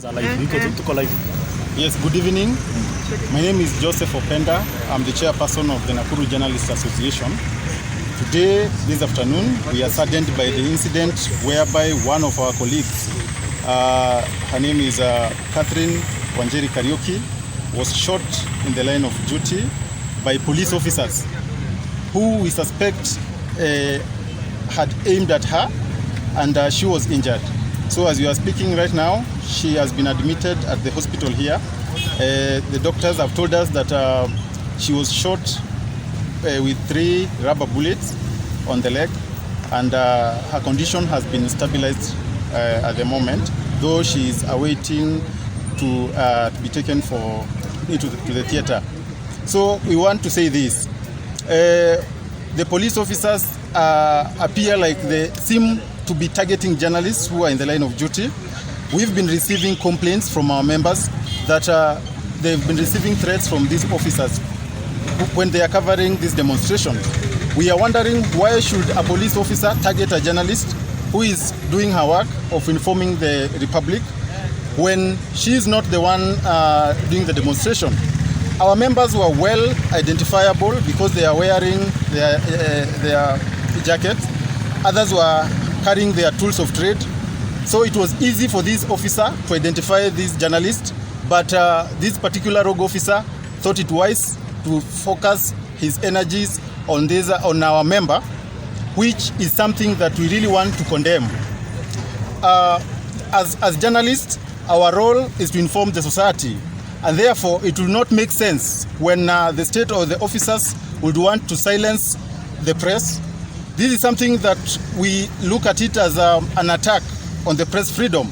Yes, good evening. My name is Joseph Openda. I'm the chairperson of the Nakuru Journalists Association. Today, this afternoon, we are saddened by the incident whereby one of our colleagues, her name is Catherine Wanjeri Kariuki, was shot in the line of duty by police officers who we suspect had aimed at her, and she was injured. So as we are speaking right now, she has been admitted at the hospital here. The doctors have told us that she was shot with 3 rubber bullets on the leg, and her condition has been stabilized at the moment, though she is awaiting to be taken to the theater. So we want to say this. The police officers appear like they seem to be targeting journalists who are in the line of duty. We've been receiving complaints from our members that they've been receiving threats from these officers when they are covering this demonstration. We are wondering, why should a police officer target a journalist who is doing her work of informing the republic when she is not the one doing the demonstration? Our members were well identifiable because they are wearing their jackets. Others were carrying their tools of trade. So it was easy for this officer to identify this journalist, but this particular rogue officer thought it wise to focus his energies on our member, which is something that we really want to condemn. As journalists, our role is to inform the society, and therefore it will not make sense when the state or the officers would want to silence the press. This is something that we look at it as an attack on the press freedom,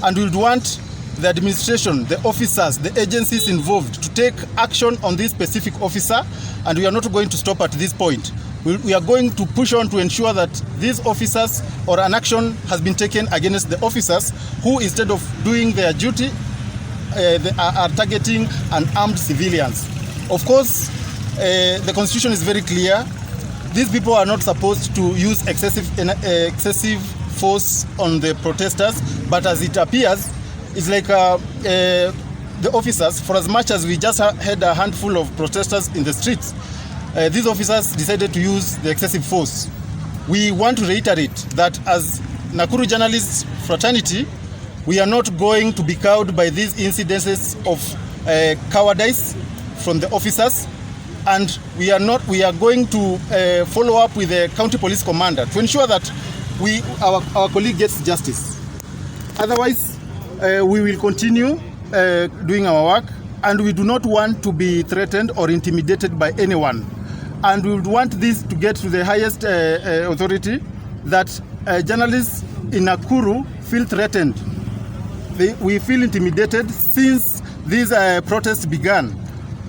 and we would want the administration, the officers, the agencies involved to take action on this specific officer, and we are not going to stop at this point. We are going to push on to ensure that these officers, or an action has been taken against the officers who, instead of doing their duty, they are targeting unarmed civilians. Of course, the constitution is very clear. These people are not supposed to use excessive force on the protesters, but as it appears, it's like the officers, for as much as we just had a handful of protesters in the streets, these officers decided to use the excessive force. We want to reiterate that as Nakuru Journalists Fraternity, we are not going to be cowed by these incidences of cowardice from the officers, and we are going to follow up with the county police commander to ensure that our colleague gets justice. Otherwise, we will continue doing our work, and we do not want to be threatened or intimidated by anyone. And we would want this to get to the highest authority, that journalists in Nakuru feel threatened. We feel intimidated since these protests began.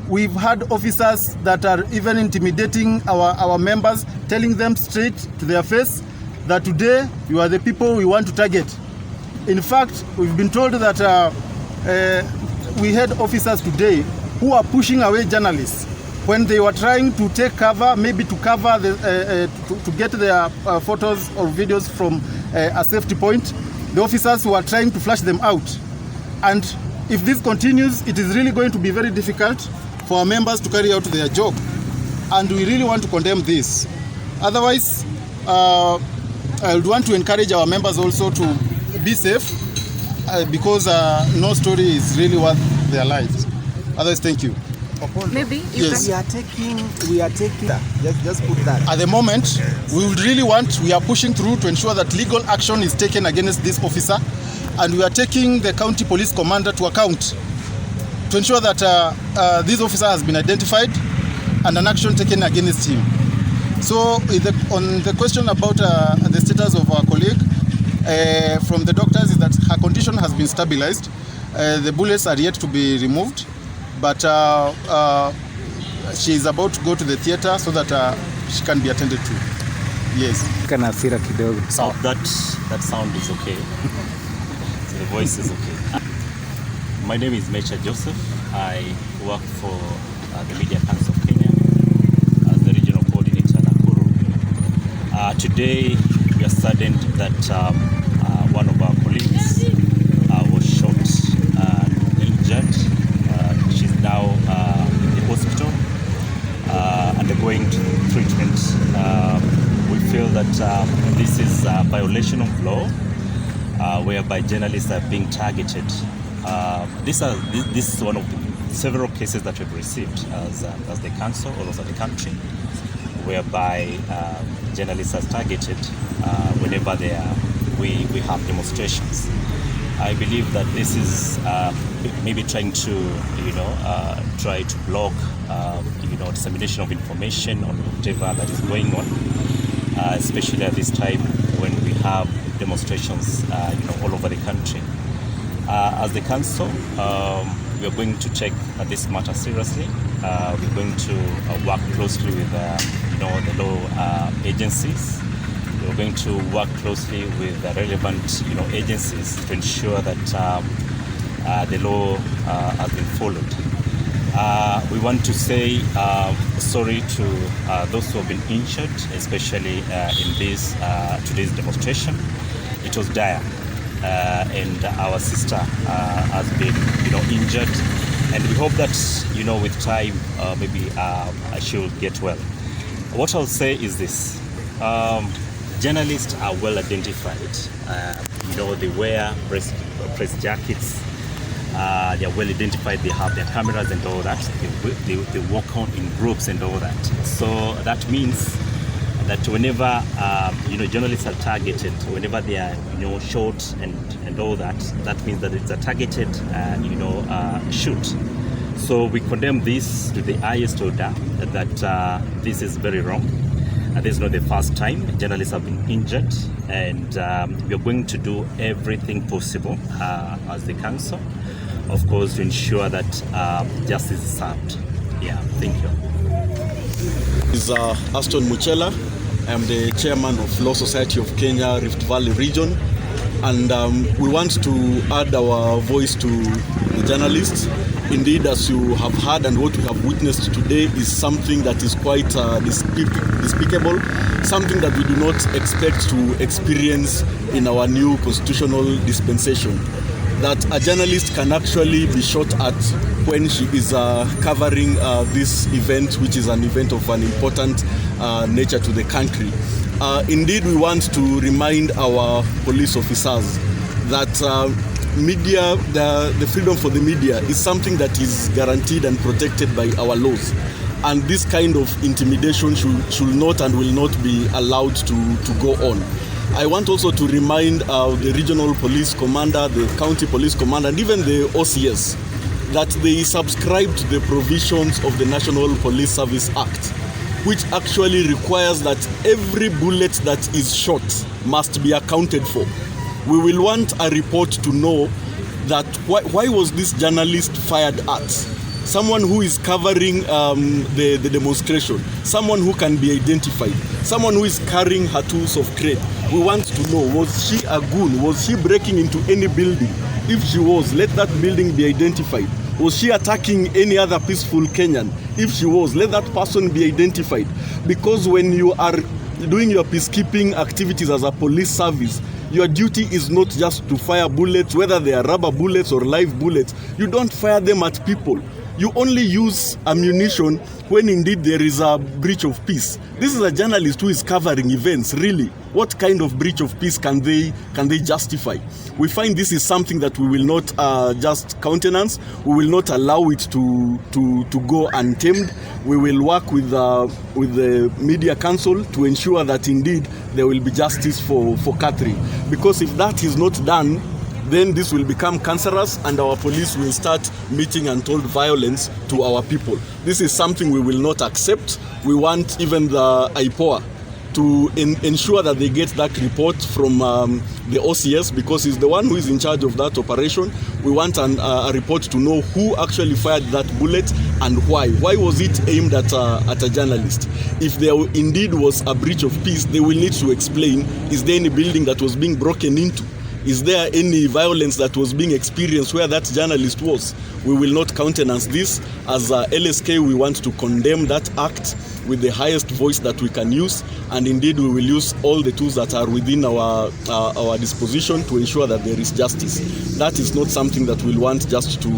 We've had officers that are even intimidating our members, telling them straight to their face that today you are the people we want to target. In fact, we've been told that we had officers today who are pushing away journalists when they were trying to take cover, maybe to cover to get their photos or videos from a safety point. The officers were trying to flush them out. And if this continues, it is really going to be very difficult for our members to carry out their job. And we really want to condemn this. Otherwise, I would want to encourage our members also to be safe, because no story is really worth their lives. Otherwise, thank you. Maybe yes. We are taking that. Just put that. At the moment, we are pushing through to ensure that legal action is taken against this officer, and we are taking the county police commander to account to ensure that this officer has been identified and an action taken against him. So on the question about the status of our colleague, from the doctors is that her condition has been stabilized. The bullets are yet to be removed, but she is about to go to the theater so that she can be attended to. Yes. So that sound is okay. So the voice is okay. My name is Mecha Joseph. I work for the Media Council of Kenya as the regional coordinator Nakuru. Today we are saddened that one of our colleagues was shot violation of law whereby journalists are being targeted. This is one of the several cases that we've received as the council or also the country, whereby journalists are targeted whenever we have demonstrations. I believe that this is maybe trying to try to block dissemination of information on whatever that is going on, especially at this time when we have demonstrations all over the country. As the council, we are going to take this matter seriously. We're going to work closely with the law agencies. We're going to work closely with the relevant agencies to ensure that the law has been followed. We want to say sorry to those who have been injured, especially in this today's demonstration. It was dire, and our sister has been injured, and we hope that with time maybe she will get well. What I'll say is this. Journalists are well identified. They wear press jackets. They are well identified. They have their cameras and all that. They walk on in groups and all that. So that means that whenever journalists are targeted, whenever they are shot and all that, that means that it's a targeted shoot. So we condemn this to the highest order. That this is very wrong. This is not the first time journalists have been injured, and we are going to do everything possible as the council, of course, to ensure that justice is served. Yeah, thank you. This is Aston Muchela. I am the chairman of Law Society of Kenya Rift Valley region, and we want to add our voice to the journalists. Indeed, as you have heard and what we have witnessed today is something that is quite despicable, something that we do not expect to experience in our new constitutional dispensation. That a journalist can actually be shot at when she is covering this event, which is an event of an important nature to the country. Indeed, we want to remind our police officers that media, the freedom for the media is something that is guaranteed and protected by our laws. And this kind of intimidation should not and will not be allowed to go on. I want also to remind the regional police commander, the county police commander, and even the OCS that they subscribe to the provisions of the National Police Service Act, which actually requires that every bullet that is shot must be accounted for. We will want a report to know that why was this journalist fired at? Someone who is covering the demonstration, someone who can be identified, someone who is carrying her tools of trade. We want to know, was she a goon? Was she breaking into any building? If she was, let that building be identified. Was she attacking any other peaceful Kenyan? If she was, let that person be identified. Because when you are doing your peacekeeping activities as a police service, your duty is not just to fire bullets, whether they are rubber bullets or live bullets. You don't fire them at people. You only use ammunition when indeed there is a breach of peace. This is a journalist who is covering events, really. What kind of breach of peace can they justify? We find this is something that we will not just countenance. We will not allow it to go untamed. We will work with the Media Council to ensure that indeed there will be justice for Catherine. Because if that is not done, then this will become cancerous and our police will start meeting untold violence to our people. This is something we will not accept. We want even the IPOA to ensure that they get that report from the OCS, because he's the one who is in charge of that operation. We want a report to know who actually fired that bullet and why. Why was it aimed at a journalist? If there indeed was a breach of peace, they will need to explain, is there any building that was being broken into? Is there any violence that was being experienced where that journalist was? We will not countenance this. As LSK, we want to condemn that act. with the highest voice that we can use, and indeed we will use all the tools that are within our disposition to ensure that there is justice. That is not something that we'll want just to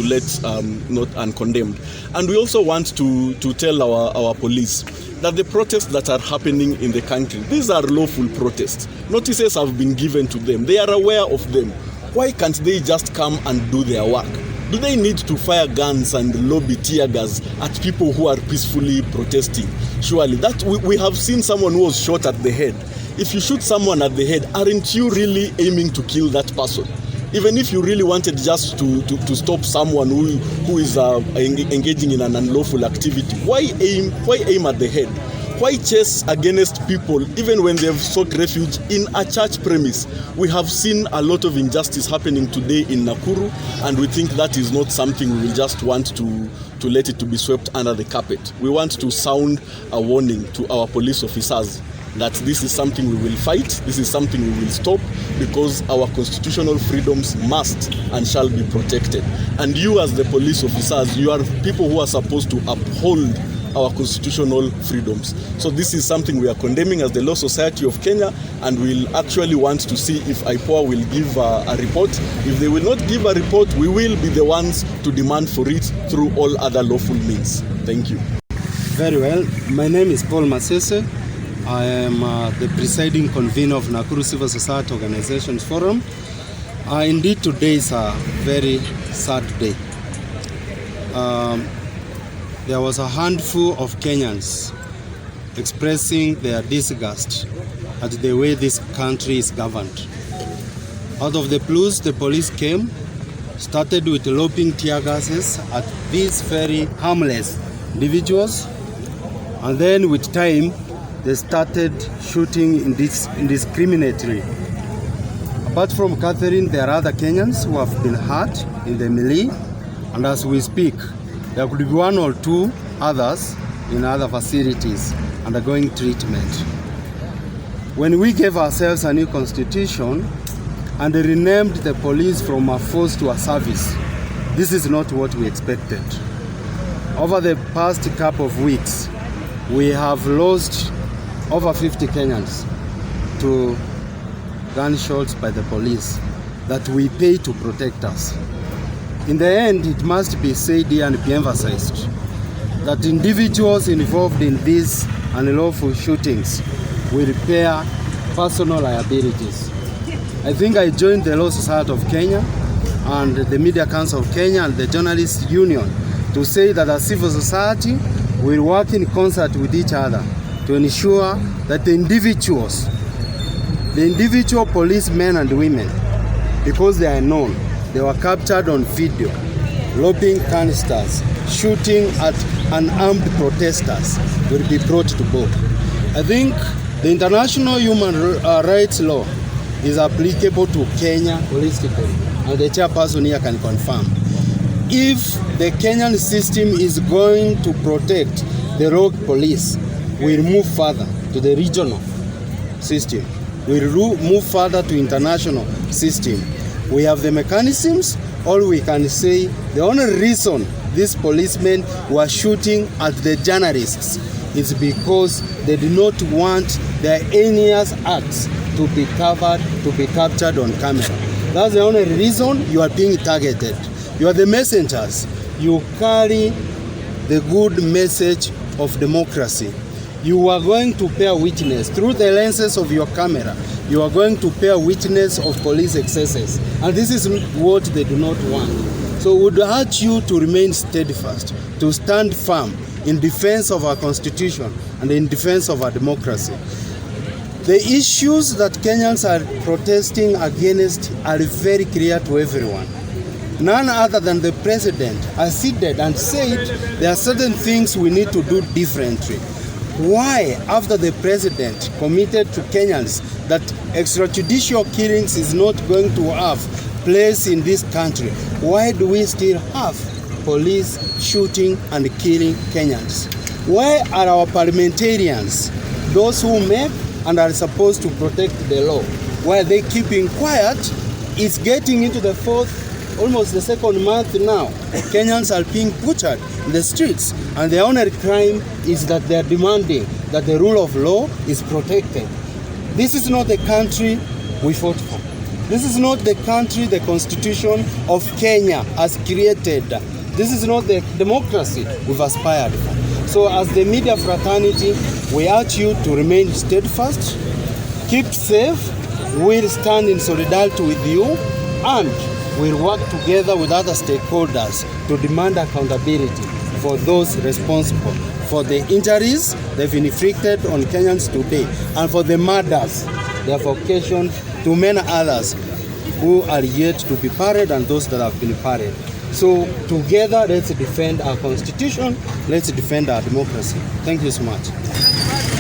let not uncondemned. And we also want to tell our police that the protests that are happening in the country, these are lawful protests. Notices have been given to them. They are aware of them. Why can't they just come and do their work? Do they need to fire guns and lobby tear gas at people who are peacefully protesting? Surely, that we have seen someone who was shot at the head. If you shoot someone at the head, aren't you really aiming to kill that person? Even if you really wanted just to stop someone who is engaging in an unlawful activity, why aim at the head? Why chase against people even when they've sought refuge in a church premise? We have seen a lot of injustice happening today in Nakuru, and we think that is not something we will just want to let it to be swept under the carpet. We want to sound a warning to our police officers that this is something we will fight, this is something we will stop, because our constitutional freedoms must and shall be protected. And you as the police officers, you are people who are supposed to uphold our constitutional freedoms. So this is something we are condemning as the Law Society of Kenya, and we'll actually want to see if IPOA will give a report. If they will not give a report, we will be the ones to demand for it through all other lawful means. Thank you. Very well. My name is Paul Masese. I am the presiding convener of Nakuru Civil Society Organizations Forum. Indeed, today is a very sad day. There was a handful of Kenyans expressing their disgust at the way this country is governed. Out of the blues, the police came, started with lobbing tear gases at these very harmless individuals, and then with time, they started shooting indiscriminately. Apart from Catherine, there are other Kenyans who have been hurt in the melee, and as we speak, there could be one or two others in other facilities undergoing treatment. When we gave ourselves a new constitution and renamed the police from a force to a service, this is not what we expected. Over the past couple of weeks, we have lost over 50 Kenyans to gunshots by the police that we pay to protect us. In the end, it must be said here and be emphasized that individuals involved in these unlawful shootings will bear personal liabilities. I think I joined the Law Society of Kenya and the Media Council of Kenya and the Journalists Union to say that as civil society will work in concert with each other to ensure that the individual policemen and women, because they are known, they were captured on video, lobbing canisters, shooting at unarmed protesters, will be brought to book. I think the international human rights law is applicable to Kenya holistically, and the chairperson here can confirm. If the Kenyan system is going to protect the rogue police, we'll move further to the regional system. We'll move further to international system. We have the mechanisms. All we can say, the only reason these policemen were shooting at the journalists is because they do not want their heinous acts to be covered, to be captured on camera. That's the only reason you are being targeted. You are the messengers. You carry the good message of democracy. You are going to bear witness through the lenses of your camera. You are going to bear witness of police excesses. And this is what they do not want. So we would urge you to remain steadfast, to stand firm in defense of our constitution and in defense of our democracy. The issues that Kenyans are protesting against are very clear to everyone. None other than the president has seated and said there are certain things we need to do differently. Why, after the president committed to Kenyans that extrajudicial killings is not going to have place in this country, why do we still have police shooting and killing Kenyans? Why are our parliamentarians, those who make and are supposed to protect the law, why are they keeping quiet? It's getting into the fourth almost the second month now, Kenyans are being butchered in the streets, and the only crime is that they are demanding that the rule of law is protected. This is not the country we fought for. This is not the country the Constitution of Kenya has created. This is not the democracy we've aspired for. So as the media fraternity, we urge you to remain steadfast, keep safe, we'll stand in solidarity with you, and we'll work together with other stakeholders to demand accountability for those responsible for the injuries they've been inflicted on Kenyans today, and for the murders they have occasioned to many others who are yet to be pardoned and those that have been pardoned. So together, let's defend our constitution, let's defend our democracy. Thank you so much.